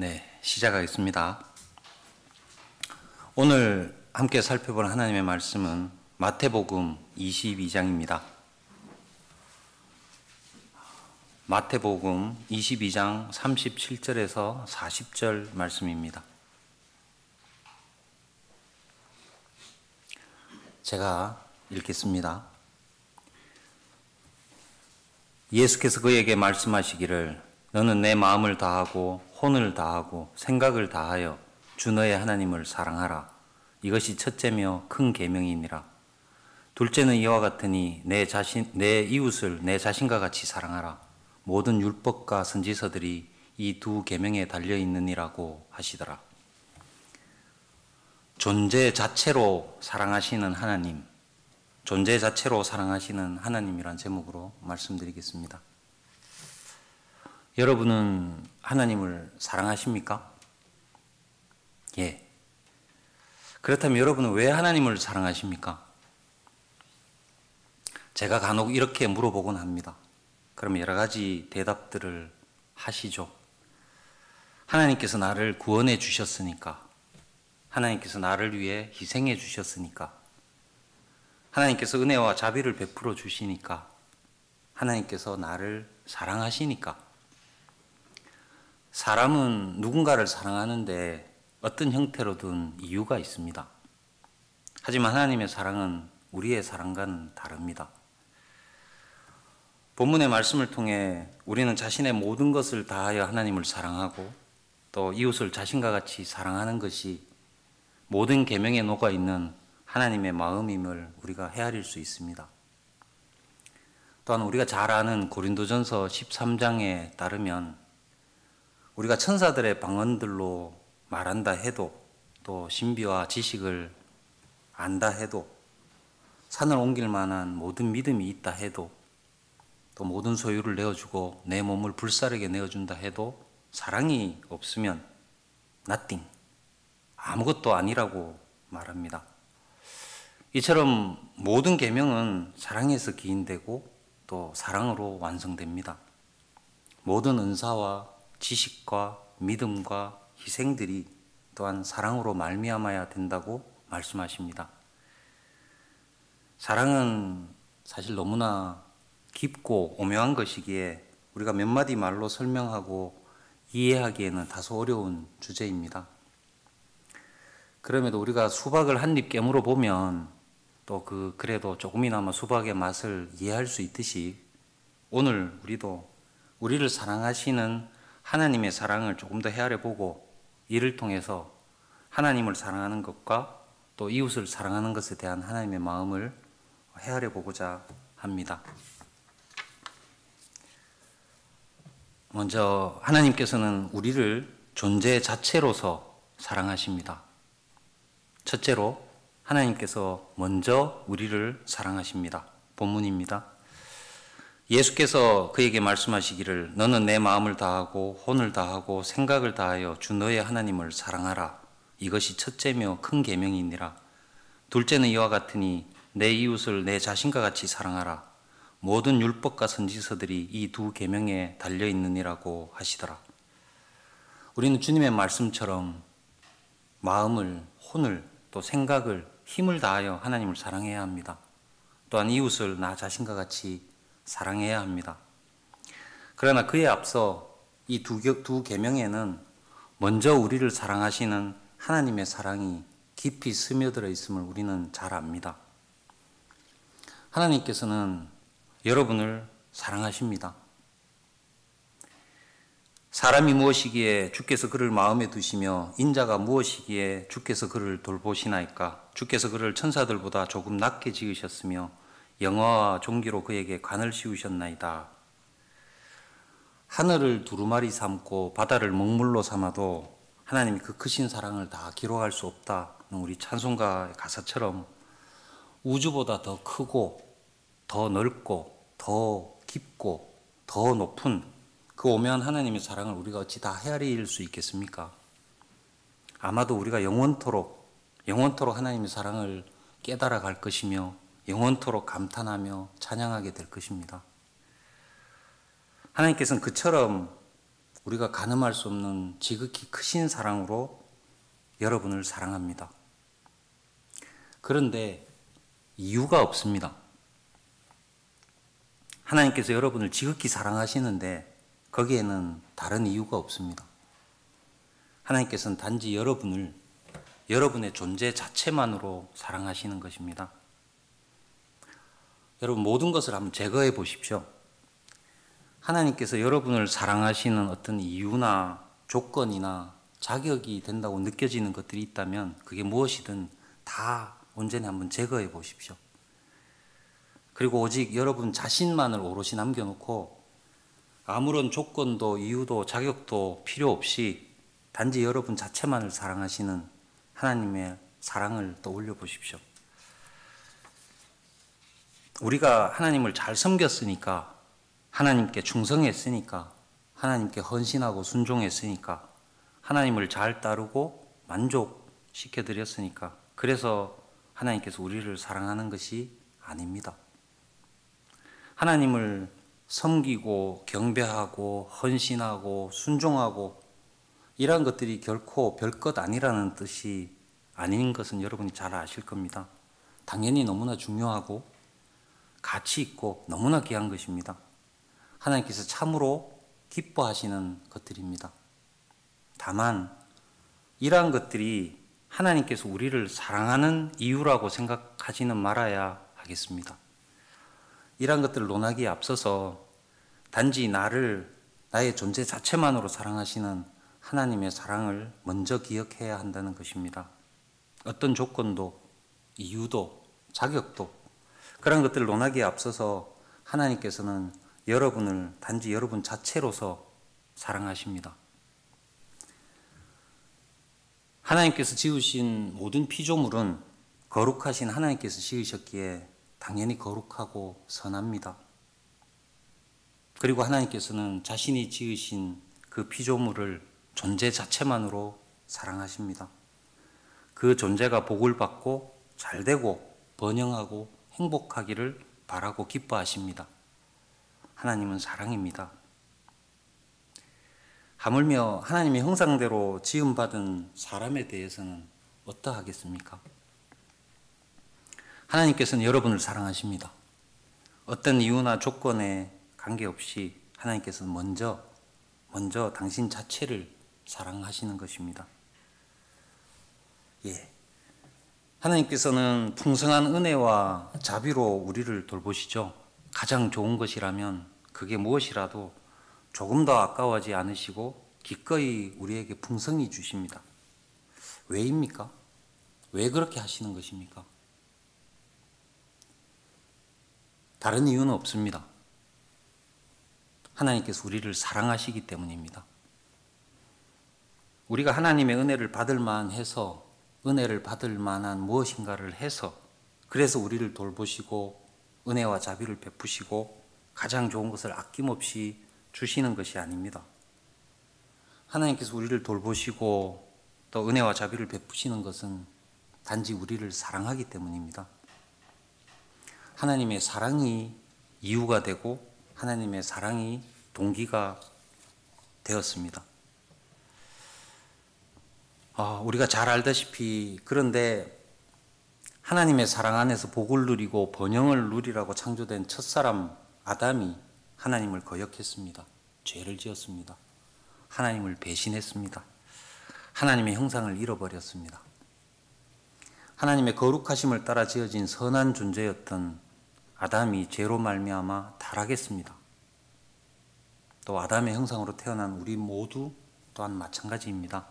네, 시작하겠습니다. 오늘 함께 살펴볼 하나님의 말씀은 마태복음 22장입니다. 마태복음 22장 37절에서 40절 말씀입니다. 제가 읽겠습니다. 예수께서 그에게 말씀하시기를 너는 내 마음을 다하고 혼을 다하고 생각을 다하여 주 너의 하나님을 사랑하라. 이것이 첫째며 큰 계명이니라. 둘째는 이와 같으니 내 이웃을 내 자신과 같이 사랑하라. 모든 율법과 선지서들이 이 두 계명에 달려 있느니라고 하시더라. 존재 자체로 사랑하시는 하나님, 존재 자체로 사랑하시는 하나님이란 제목으로 말씀드리겠습니다. 여러분은 하나님을 사랑하십니까? 예. 그렇다면 여러분은 왜 하나님을 사랑하십니까? 제가 간혹 이렇게 물어보곤 합니다. 그러면 여러 가지 대답들을 하시죠. 하나님께서 나를 구원해 주셨으니까, 하나님께서 나를 위해 희생해 주셨으니까, 하나님께서 은혜와 자비를 베풀어 주시니까, 하나님께서 나를 사랑하시니까. 사람은 누군가를 사랑하는데 어떤 형태로든 이유가 있습니다. 하지만 하나님의 사랑은 우리의 사랑과는 다릅니다. 본문의 말씀을 통해 우리는 자신의 모든 것을 다하여 하나님을 사랑하고 또 이웃을 자신과 같이 사랑하는 것이 모든 계명에 녹아있는 하나님의 마음임을 우리가 헤아릴 수 있습니다. 또한 우리가 잘 아는 고린도전서 13장에 따르면 우리가 천사들의 방언들로 말한다 해도 또 신비와 지식을 안다 해도 산을 옮길 만한 모든 믿음이 있다 해도 또 모든 소유를 내어주고 내 몸을 불사르게 내어준다 해도 사랑이 없으면 nothing, 아무것도 아니라고 말합니다. 이처럼 모든 계명은 사랑에서 기인되고 또 사랑으로 완성됩니다. 모든 은사와 지식과 믿음과 희생들이 또한 사랑으로 말미암아야 된다고 말씀하십니다. 사랑은 사실 너무나 깊고 오묘한 것이기에 우리가 몇 마디 말로 설명하고 이해하기에는 다소 어려운 주제입니다. 그럼에도 우리가 수박을 한 입 깨물어 보면 또 그래도 조금이나마 수박의 맛을 이해할 수 있듯이 오늘 우리도 우리를 사랑하시는 하나님의 사랑을 조금 더 헤아려 보고 이를 통해서 하나님을 사랑하는 것과 또 이웃을 사랑하는 것에 대한 하나님의 마음을 헤아려 보고자 합니다. 먼저 하나님께서는 우리를 존재 자체로서 사랑하십니다. 첫째로 하나님께서 먼저 우리를 사랑하십니다. 본문입니다. 예수께서 그에게 말씀하시기를 너는 내 마음을 다하고 혼을 다하고 생각을 다하여 주 너의 하나님을 사랑하라. 이것이 첫째며 큰 계명이니라. 둘째는 이와 같으니 내 이웃을 내 자신과 같이 사랑하라. 모든 율법과 선지서들이 이 두 계명에 달려있느니라고 하시더라. 우리는 주님의 말씀처럼 마음을, 혼을, 또 생각을, 힘을 다하여 하나님을 사랑해야 합니다. 또한 이웃을 나 자신과 같이 사랑해야 합니다. 그러나 그에 앞서 이 두 계명에는 먼저 우리를 사랑하시는 하나님의 사랑이 깊이 스며들어 있음을 우리는 잘 압니다. 하나님께서는 여러분을 사랑하십니다. 사람이 무엇이기에 주께서 그를 마음에 두시며 인자가 무엇이기에 주께서 그를 돌보시나이까. 주께서 그를 천사들보다 조금 낮게 지으셨으며 영화와 존귀로 그에게 관을 씌우셨나이다. 하늘을 두루마리 삼고 바다를 먹물로 삼아도 하나님이 그 크신 사랑을 다 기록할 수 없다는 우리 찬송가의 가사처럼 우주보다 더 크고 더 넓고 더 깊고 더 높은 그 오묘한 하나님의 사랑을 우리가 어찌 다 헤아릴 수 있겠습니까? 아마도 우리가 영원토록 하나님의 사랑을 깨달아 갈 것이며 영원토록 감탄하며 찬양하게 될 것입니다. 하나님께서는 그처럼 우리가 가늠할 수 없는 지극히 크신 사랑으로 여러분을 사랑합니다. 그런데 이유가 없습니다. 하나님께서 여러분을 지극히 사랑하시는데 거기에는 다른 이유가 없습니다. 하나님께서는 단지 여러분을 여러분의 존재 자체만으로 사랑하시는 것입니다. 여러분, 모든 것을 한번 제거해 보십시오. 하나님께서 여러분을 사랑하시는 어떤 이유나 조건이나 자격이 된다고 느껴지는 것들이 있다면 그게 무엇이든 다 온전히 한번 제거해 보십시오. 그리고 오직 여러분 자신만을 오롯이 남겨놓고 아무런 조건도 이유도 자격도 필요 없이 단지 여러분 자체만을 사랑하시는 하나님의 사랑을 떠올려 보십시오. 우리가 하나님을 잘 섬겼으니까, 하나님께 충성했으니까, 하나님께 헌신하고 순종했으니까, 하나님을 잘 따르고 만족시켜드렸으니까, 그래서 하나님께서 우리를 사랑하는 것이 아닙니다. 하나님을 섬기고 경배하고 헌신하고 순종하고 이러한 것들이 결코 별것 아니라는 뜻이 아닌 것은 여러분이 잘 아실 겁니다. 당연히 너무나 중요하고 가치 있고 너무나 귀한 것입니다. 하나님께서 참으로 기뻐하시는 것들입니다. 다만 이러한 것들이 하나님께서 우리를 사랑하는 이유라고 생각하지는 말아야 하겠습니다. 이러한 것들을 논하기에 앞서서 단지 나의 존재 자체만으로 사랑하시는 하나님의 사랑을 먼저 기억해야 한다는 것입니다. 어떤 조건도 이유도 자격도 그런 것들을 논하기에 앞서서 하나님께서는 여러분을 단지 여러분 자체로서 사랑하십니다. 하나님께서 지으신 모든 피조물은 거룩하신 하나님께서 지으셨기에 당연히 거룩하고 선합니다. 그리고 하나님께서는 자신이 지으신 그 피조물을 존재 자체만으로 사랑하십니다. 그 존재가 복을 받고 잘되고 번영하고 행복하기를 바라고 기뻐하십니다. 하나님은 사랑입니다. 하물며 하나님의 형상대로 지음받은 사람에 대해서는 어떠하겠습니까? 하나님께서는 여러분을 사랑하십니다. 어떤 이유나 조건에 관계없이 하나님께서는 먼저 당신 자체를 사랑하시는 것입니다. 하나님께서는 풍성한 은혜와 자비로 우리를 돌보시죠. 가장 좋은 것이라면 그게 무엇이라도 조금 더 아까워하지 않으시고 기꺼이 우리에게 풍성히 주십니다. 왜입니까? 왜 그렇게 하시는 것입니까? 다른 이유는 없습니다. 하나님께서 우리를 사랑하시기 때문입니다. 우리가 하나님의 은혜를 받을 만해서 은혜를 받을 만한 무엇인가를 해서 그래서 우리를 돌보시고 은혜와 자비를 베푸시고 가장 좋은 것을 아낌없이 주시는 것이 아닙니다. 하나님께서 우리를 돌보시고 또 은혜와 자비를 베푸시는 것은 단지 우리를 사랑하기 때문입니다. 하나님의 사랑이 이유가 되고 하나님의 사랑이 동기가 되었습니다. 우리가 잘 알다시피 그런데 하나님의 사랑 안에서 복을 누리고 번영을 누리라고 창조된 첫사람 아담이 하나님을 거역했습니다. 죄를 지었습니다. 하나님을 배신했습니다. 하나님의 형상을 잃어버렸습니다. 하나님의 거룩하심을 따라 지어진 선한 존재였던 아담이 죄로 말미암아 타락했습니다. 또 아담의 형상으로 태어난 우리 모두 또한 마찬가지입니다.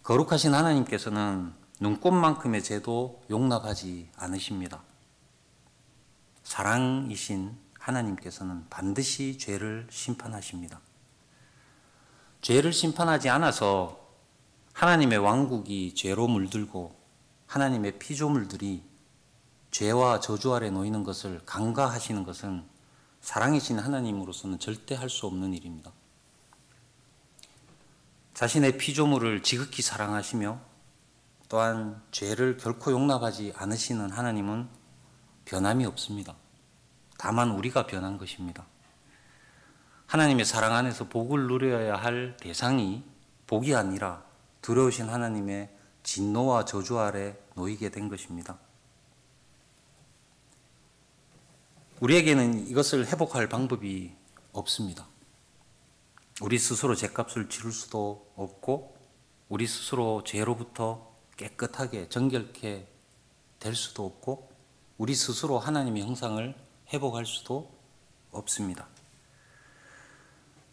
거룩하신 하나님께서는 눈꽃만큼의 죄도 용납하지 않으십니다. 사랑이신 하나님께서는 반드시 죄를 심판하십니다. 죄를 심판하지 않아서 하나님의 왕국이 죄로 물들고 하나님의 피조물들이 죄와 저주 아래 놓이는 것을 간과하시는 것은 사랑이신 하나님으로서는 절대 할 수 없는 일입니다. 자신의 피조물을 지극히 사랑하시며 또한 죄를 결코 용납하지 않으시는 하나님은 변함이 없습니다. 다만 우리가 변한 것입니다. 하나님의 사랑 안에서 복을 누려야 할 대상이 복이 아니라 두려우신 하나님의 진노와 저주 아래 놓이게 된 것입니다. 우리에게는 이것을 회복할 방법이 없습니다. 우리 스스로 죄값을 치를 수도 없고 우리 스스로 죄로부터 깨끗하게 정결케 될 수도 없고 우리 스스로 하나님의 형상을 회복할 수도 없습니다.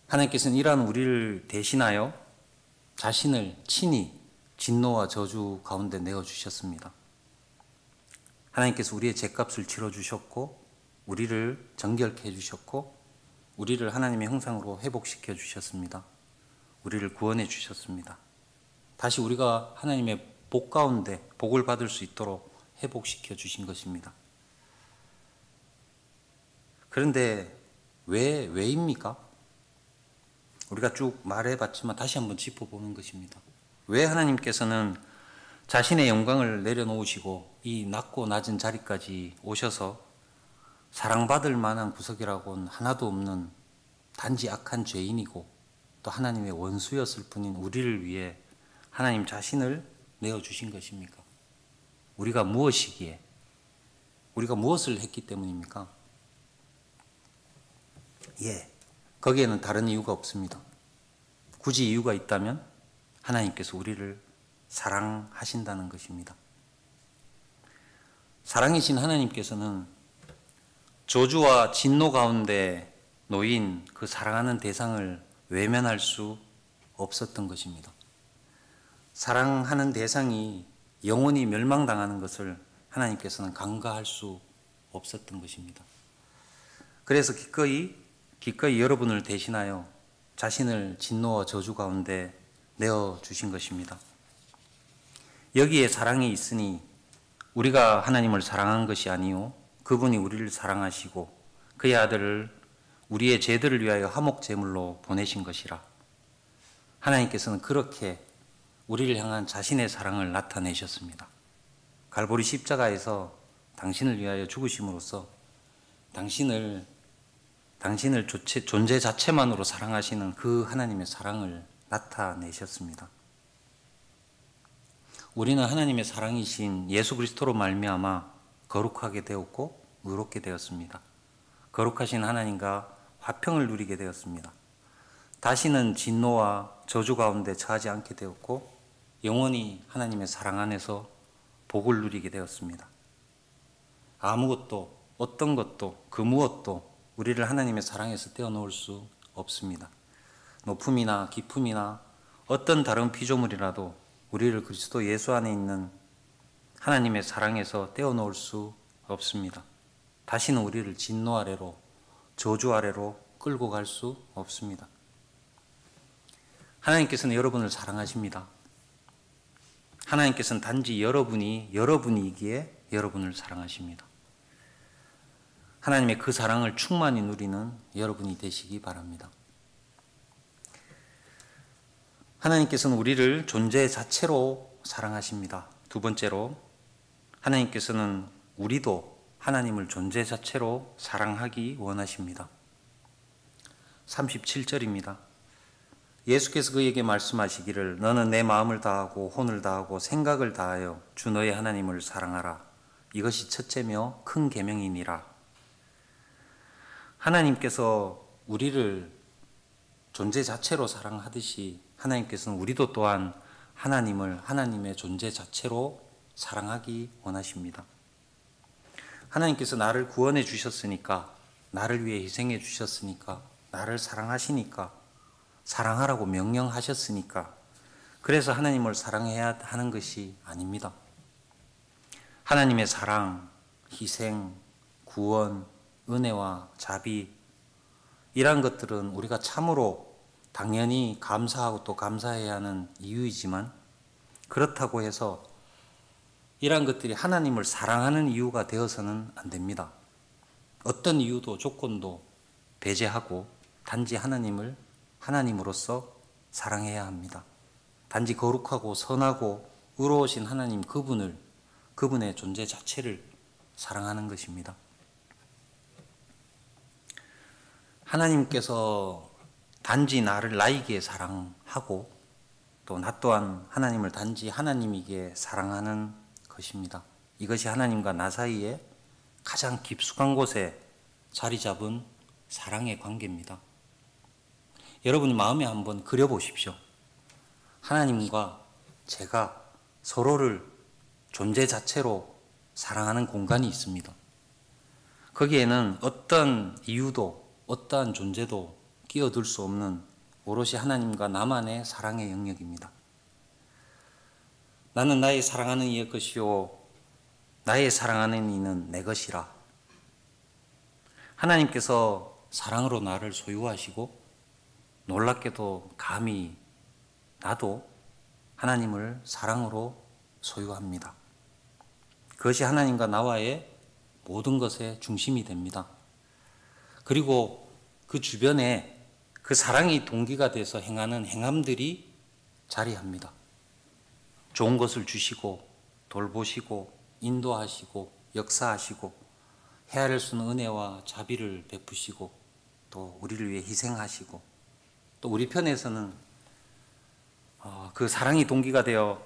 하나님께서는 이러한 우리를 대신하여 자신을 친히 진노와 저주 가운데 내어주셨습니다. 하나님께서 우리의 죄값을 치러주셨고 우리를 정결케 해주셨고 우리를 하나님의 형상으로 회복시켜 주셨습니다. 우리를 구원해 주셨습니다. 다시 우리가 하나님의 복 가운데 복을 받을 수 있도록 회복시켜 주신 것입니다. 그런데 왜입니까? 우리가 쭉 말해봤지만 다시 한번 짚어보는 것입니다. 왜 하나님께서는 자신의 영광을 내려놓으시고 이 낮고 낮은 자리까지 오셔서 사랑받을 만한 구석이라고는 하나도 없는 단지 악한 죄인이고 또 하나님의 원수였을 뿐인 우리를 위해 하나님 자신을 내어주신 것입니까? 우리가 무엇이기에? 우리가 무엇을 했기 때문입니까? 거기에는 다른 이유가 없습니다. 굳이 이유가 있다면 하나님께서 우리를 사랑하신다는 것입니다. 사랑이신 하나님께서는 저주와 진노 가운데 놓인 그 사랑하는 대상을 외면할 수 없었던 것입니다. 사랑하는 대상이 영원히 멸망당하는 것을 하나님께서는 간과할 수 없었던 것입니다. 그래서 기꺼이 여러분을 대신하여 자신을 진노와 저주 가운데 내어주신 것입니다. 여기에 사랑이 있으니 우리가 하나님을 사랑한 것이 아니요 그분이 우리를 사랑하시고 그의 아들을 우리의 죄들을 위하여 화목제물로 보내신 것이라. 하나님께서는 그렇게 우리를 향한 자신의 사랑을 나타내셨습니다. 갈보리 십자가에서 당신을 위하여 죽으심으로써 당신을 존재 자체만으로 사랑하시는 그 하나님의 사랑을 나타내셨습니다. 우리는 하나님의 사랑이신 예수 그리스도로 말미암아 거룩하게 되었고 의롭게 되었습니다. 거룩하신 하나님과 화평을 누리게 되었습니다. 다시는 진노와 저주 가운데 처하지 않게 되었고 영원히 하나님의 사랑 안에서 복을 누리게 되었습니다. 아무것도 어떤 것도 그 무엇도 우리를 하나님의 사랑에서 떼어놓을 수 없습니다. 높음이나 깊음이나 어떤 다른 피조물이라도 우리를 그리스도 예수 안에 있는 하나님의 사랑에서 떼어놓을 수 없습니다. 다시는 우리를 진노 아래로 저주 아래로 끌고 갈 수 없습니다. 하나님께서는 여러분을 사랑하십니다. 하나님께서는 단지 여러분이기에 여러분을 사랑하십니다. 하나님의 그 사랑을 충만히 누리는 여러분이 되시기 바랍니다. 하나님께서는 우리를 존재 자체로 사랑하십니다. 두 번째로 하나님께서는 우리도 하나님을 존재 자체로 사랑하기 원하십니다. 37절입니다. 예수께서 그에게 말씀하시기를 너는 내 마음을 다하고 혼을 다하고 생각을 다하여 주 너의 하나님을 사랑하라. 이것이 첫째며 큰 계명이니라. 하나님께서 우리를 존재 자체로 사랑하듯이 하나님께서는 우리도 또한 하나님을 하나님의 존재 자체로 사랑하기 원하십니다. 하나님께서 나를 구원해 주셨으니까, 나를 위해 희생해 주셨으니까, 나를 사랑하시니까, 사랑하라고 명령하셨으니까, 그래서 하나님을 사랑해야 하는 것이 아닙니다. 하나님의 사랑, 희생, 구원, 은혜와 자비, 이러한 것들은 우리가 참으로 당연히 감사하고 또 감사해야 하는 이유이지만, 그렇다고 해서 이러한 것들이 하나님을 사랑하는 이유가 되어서는 안 됩니다. 어떤 이유도 조건도 배제하고 단지 하나님을 하나님으로서 사랑해야 합니다. 단지 거룩하고 선하고 의로우신 하나님 그분의 존재 자체를 사랑하는 것입니다. 하나님께서 단지 나를 나이기에 사랑하고 또 나 또한 하나님을 단지 하나님이기에 사랑하는 것입니다. 이것이 하나님과 나 사이에 가장 깊숙한 곳에 자리 잡은 사랑의 관계입니다. 여러분이 마음에 한번 그려보십시오. 하나님과 제가 서로를 존재 자체로 사랑하는 공간이 있습니다. 거기에는 어떤 이유도 어떠한 존재도 끼어들 수 없는 오롯이 하나님과 나만의 사랑의 영역입니다. 나는 나의 사랑하는 이의 것이요 나의 사랑하는 이는 내 것이라. 하나님께서 사랑으로 나를 소유하시고 놀랍게도 감히 나도 하나님을 사랑으로 소유합니다. 그것이 하나님과 나와의 모든 것의 중심이 됩니다. 그리고 그 주변에 그 사랑이 동기가 돼서 행하는 행함들이 자리합니다. 좋은 것을 주시고 돌보시고 인도하시고 역사하시고 헤아릴 수 없는 은혜와 자비를 베푸시고 또 우리를 위해 희생하시고 또 우리 편에서는 그 사랑이 동기가 되어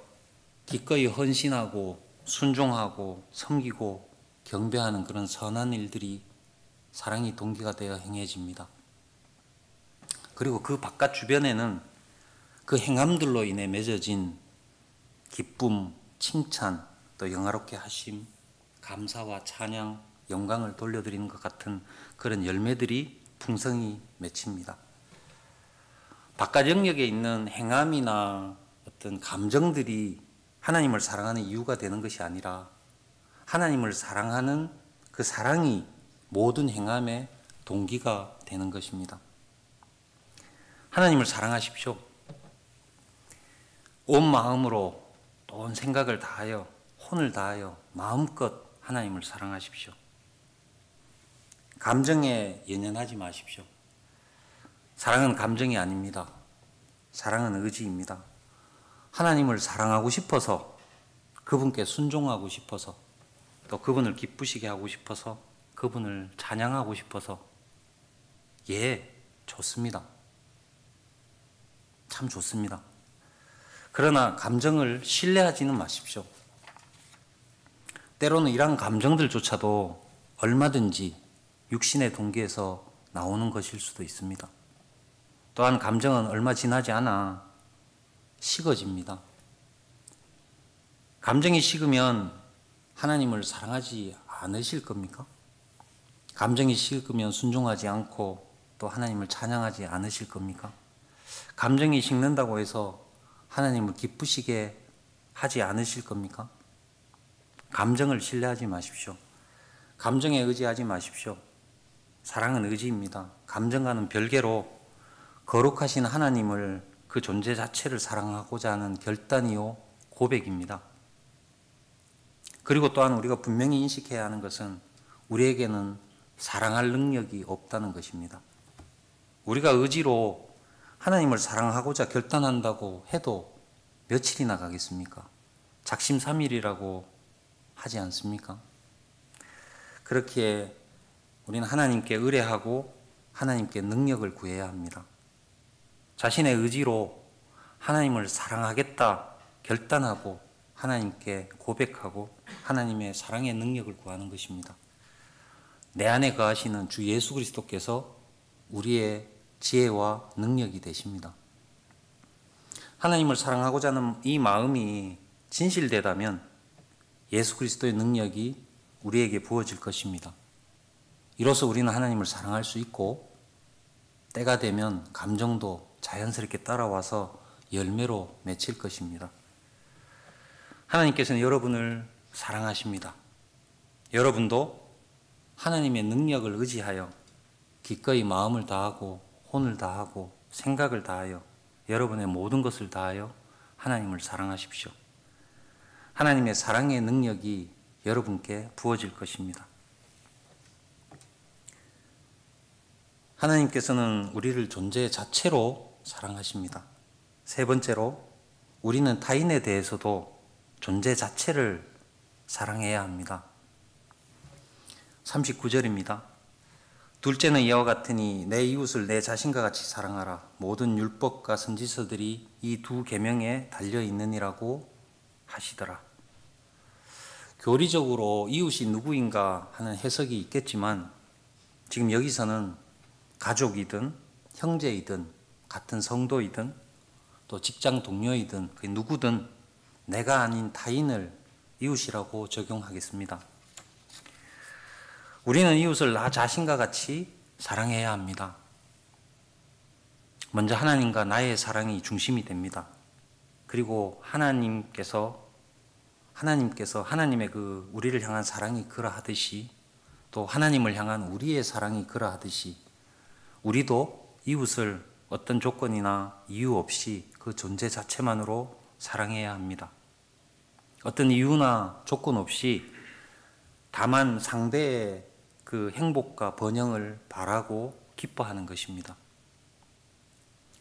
기꺼이 헌신하고 순종하고 섬기고 경배하는 그런 선한 일들이 사랑이 동기가 되어 행해집니다. 그리고 그 바깥 주변에는 그 행함들로 인해 맺어진 기쁨, 칭찬, 또 영화롭게 하심, 감사와 찬양, 영광을 돌려드리는 것 같은 그런 열매들이 풍성히 맺힙니다. 바깥 영역에 있는 행함이나 어떤 감정들이 하나님을 사랑하는 이유가 되는 것이 아니라 하나님을 사랑하는 그 사랑이 모든 행함의 동기가 되는 것입니다. 하나님을 사랑하십시오. 온 마음으로 또 온 생각을 다하여 혼을 다하여 마음껏 하나님을 사랑하십시오. 감정에 연연하지 마십시오. 사랑은 감정이 아닙니다. 사랑은 의지입니다. 하나님을 사랑하고 싶어서 그분께 순종하고 싶어서 또 그분을 기쁘시게 하고 싶어서 그분을 찬양하고 싶어서 좋습니다. 참 좋습니다. 그러나 감정을 신뢰하지는 마십시오. 때로는 이러한 감정들조차도 얼마든지 육신의 동기에서 나오는 것일 수도 있습니다. 또한 감정은 얼마 지나지 않아 식어집니다. 감정이 식으면 하나님을 사랑하지 않으실 겁니까? 감정이 식으면 순종하지 않고 또 하나님을 찬양하지 않으실 겁니까? 감정이 식는다고 해서 하나님을 기쁘시게 하지 않으실 겁니까? 감정을 신뢰하지 마십시오. 감정에 의지하지 마십시오. 사랑은 의지입니다. 감정과는 별개로 거룩하신 하나님을 그 존재 자체를 사랑하고자 하는 결단이요 고백입니다. 그리고 또한 우리가 분명히 인식해야 하는 것은 우리에게는 사랑할 능력이 없다는 것입니다. 우리가 의지로 하나님을 사랑하고자 결단한다고 해도 며칠이나 가겠습니까? 작심삼일이라고 하지 않습니까? 그렇기에 우리는 하나님께 의뢰하고 하나님께 능력을 구해야 합니다. 자신의 의지로 하나님을 사랑하겠다 결단하고 하나님께 고백하고 하나님의 사랑의 능력을 구하는 것입니다. 내 안에 거하시는 주 예수 그리스도께서 우리의 지혜와 능력이 되십니다. 하나님을 사랑하고자 하는 이 마음이 진실되다면 예수 그리스도의 능력이 우리에게 부어질 것입니다. 이로써 우리는 하나님을 사랑할 수 있고 때가 되면 감정도 자연스럽게 따라와서 열매로 맺힐 것입니다. 하나님께서는 여러분을 사랑하십니다. 여러분도 하나님의 능력을 의지하여 기꺼이 마음을 다하고 혼을 다하고 생각을 다하여 여러분의 모든 것을 다하여 하나님을 사랑하십시오. 하나님의 사랑의 능력이 여러분께 부어질 것입니다. 하나님께서는 우리를 존재 자체로 사랑하십니다. 세 번째로 우리는 타인에 대해서도 존재 자체를 사랑해야 합니다. 39절입니다. 둘째는 이와 같으니 내 이웃을 내 자신과 같이 사랑하라. 모든 율법과 선지서들이 이 두 계명에 달려 있느니라고 하시더라. 교리적으로 이웃이 누구인가 하는 해석이 있겠지만 지금 여기서는 가족이든 형제이든 같은 성도이든 또 직장 동료이든 그 누구든 내가 아닌 타인을 이웃이라고 적용하겠습니다. 우리는 이웃을 나 자신과 같이 사랑해야 합니다. 먼저 하나님과 나의 사랑이 중심이 됩니다. 그리고 하나님께서 하나님의 그 우리를 향한 사랑이 그러하듯이 또 하나님을 향한 우리의 사랑이 그러하듯이 우리도 이웃을 어떤 조건이나 이유 없이 그 존재 자체만으로 사랑해야 합니다. 어떤 이유나 조건 없이 다만 상대의 그 행복과 번영을 바라고 기뻐하는 것입니다.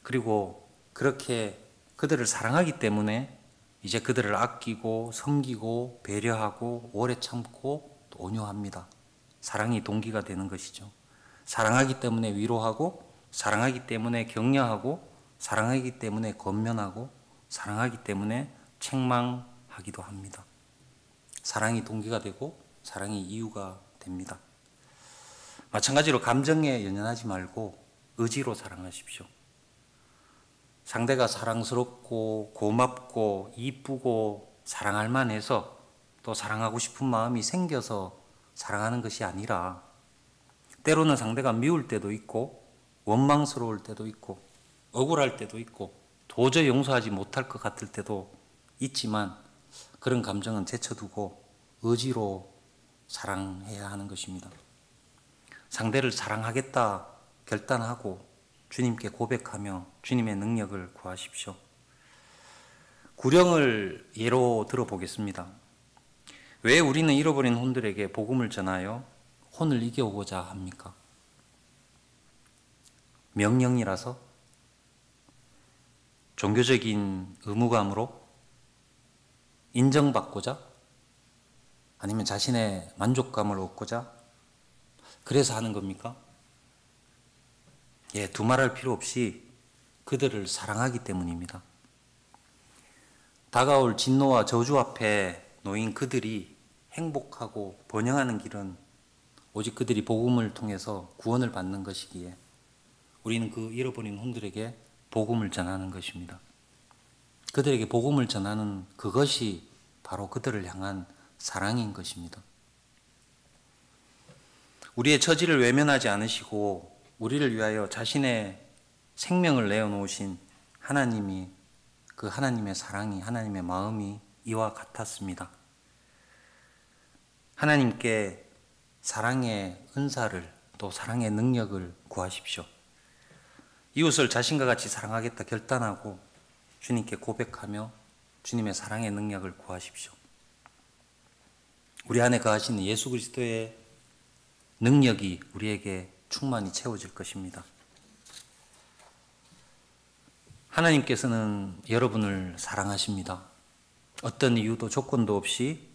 그리고 그렇게 그들을 사랑하기 때문에 이제 그들을 아끼고 섬기고 배려하고 오래 참고 온유합니다. 사랑이 동기가 되는 것이죠. 사랑하기 때문에 위로하고, 사랑하기 때문에 격려하고, 사랑하기 때문에 권면하고, 사랑하기 때문에 책망하기도 합니다. 사랑이 동기가 되고 사랑이 이유가 됩니다. 마찬가지로 감정에 연연하지 말고 의지로 사랑하십시오. 상대가 사랑스럽고 고맙고 이쁘고 사랑할 만해서 또 사랑하고 싶은 마음이 생겨서 사랑하는 것이 아니라 때로는 상대가 미울 때도 있고 원망스러울 때도 있고 억울할 때도 있고 도저히 용서하지 못할 것 같을 때도 있지만 그런 감정은 제쳐두고 의지로 사랑해야 하는 것입니다. 상대를 사랑하겠다 결단하고 주님께 고백하며 주님의 능력을 구하십시오. 구령을 예로 들어보겠습니다. 왜 우리는 잃어버린 혼들에게 복음을 전하여 혼을 이겨오고자 합니까? 명령이라서? 종교적인 의무감으로? 인정받고자? 아니면 자신의 만족감을 얻고자? 그래서 하는 겁니까? 예, 두말할 필요 없이 그들을 사랑하기 때문입니다. 다가올 진노와 저주 앞에 놓인 그들이 행복하고 번영하는 길은 오직 그들이 복음을 통해서 구원을 받는 것이기에 우리는 그 잃어버린 혼들에게 복음을 전하는 것입니다. 그들에게 복음을 전하는 그것이 바로 그들을 향한 사랑인 것입니다. 우리의 처지를 외면하지 않으시고 우리를 위하여 자신의 생명을 내어놓으신 하나님이 그 하나님의 사랑이 하나님의 마음이 이와 같았습니다. 하나님께 사랑의 은사를 또 사랑의 능력을 구하십시오. 이웃을 자신과 같이 사랑하겠다 결단하고 주님께 고백하며 주님의 사랑의 능력을 구하십시오. 우리 안에 거하시는 예수 그리스도의 능력이 우리에게 충만히 채워질 것입니다. 하나님께서는 여러분을 사랑하십니다. 어떤 이유도 조건도 없이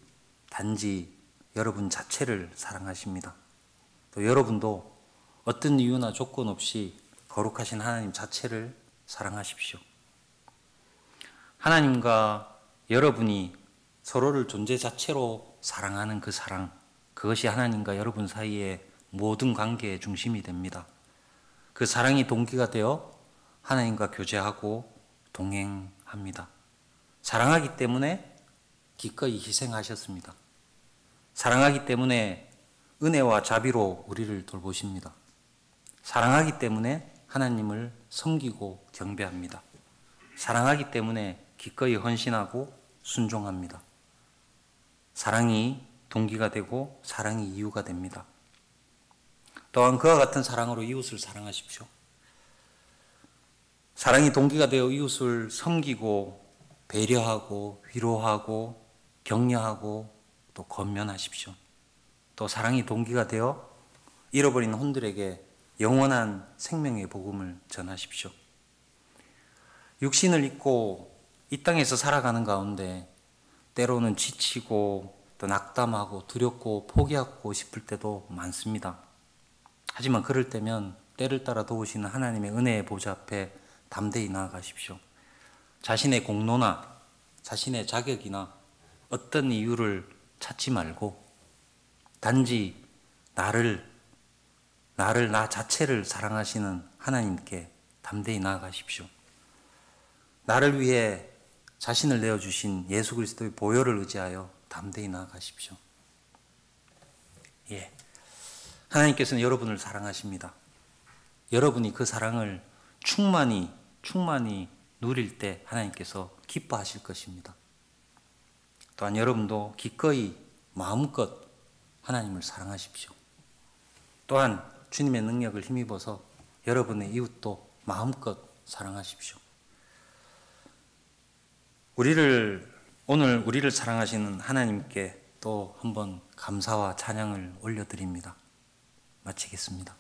단지 여러분 자체를 사랑하십니다. 또 여러분도 어떤 이유나 조건 없이 거룩하신 하나님 자체를 사랑하십시오. 하나님과 여러분이 서로를 존재 자체로 사랑하는 그 사랑, 그것이 하나님과 여러분 사이의 모든 관계의 중심이 됩니다. 그 사랑이 동기가 되어 하나님과 교제하고 동행합니다. 사랑하기 때문에 기꺼이 희생하셨습니다. 사랑하기 때문에 은혜와 자비로 우리를 돌보십니다. 사랑하기 때문에 하나님을 섬기고 경배합니다. 사랑하기 때문에 기꺼이 헌신하고 순종합니다. 사랑이 동기가 되고 사랑이 이유가 됩니다. 또한 그와 같은 사랑으로 이웃을 사랑하십시오. 사랑이 동기가 되어 이웃을 섬기고 배려하고 위로하고 격려하고 또 권면하십시오. 또 사랑이 동기가 되어 잃어버린 혼들에게 영원한 생명의 복음을 전하십시오. 육신을 입고 이 땅에서 살아가는 가운데 때로는 지치고 또 낙담하고 두렵고 포기하고 싶을 때도 많습니다. 하지만 그럴 때면 때를 따라 도우시는 하나님의 은혜의 보좌 앞에 담대히 나아가십시오. 자신의 공로나 자신의 자격이나 어떤 이유를 찾지 말고 단지 나 자체를 사랑하시는 하나님께 담대히 나아가십시오. 나를 위해 자신을 내어주신 예수 그리스도의 보혈을 의지하여 담대히 나아가십시오. 예. 하나님께서는 여러분을 사랑하십니다. 여러분이 그 사랑을 충만히 누릴 때 하나님께서 기뻐하실 것입니다. 또한 여러분도 기꺼이 마음껏 하나님을 사랑하십시오. 또한 주님의 능력을 힘입어서 여러분의 이웃도 마음껏 사랑하십시오. 오늘 우리를 사랑하시는 하나님께 또 한번 감사와 찬양을 올려드립니다. 마치겠습니다.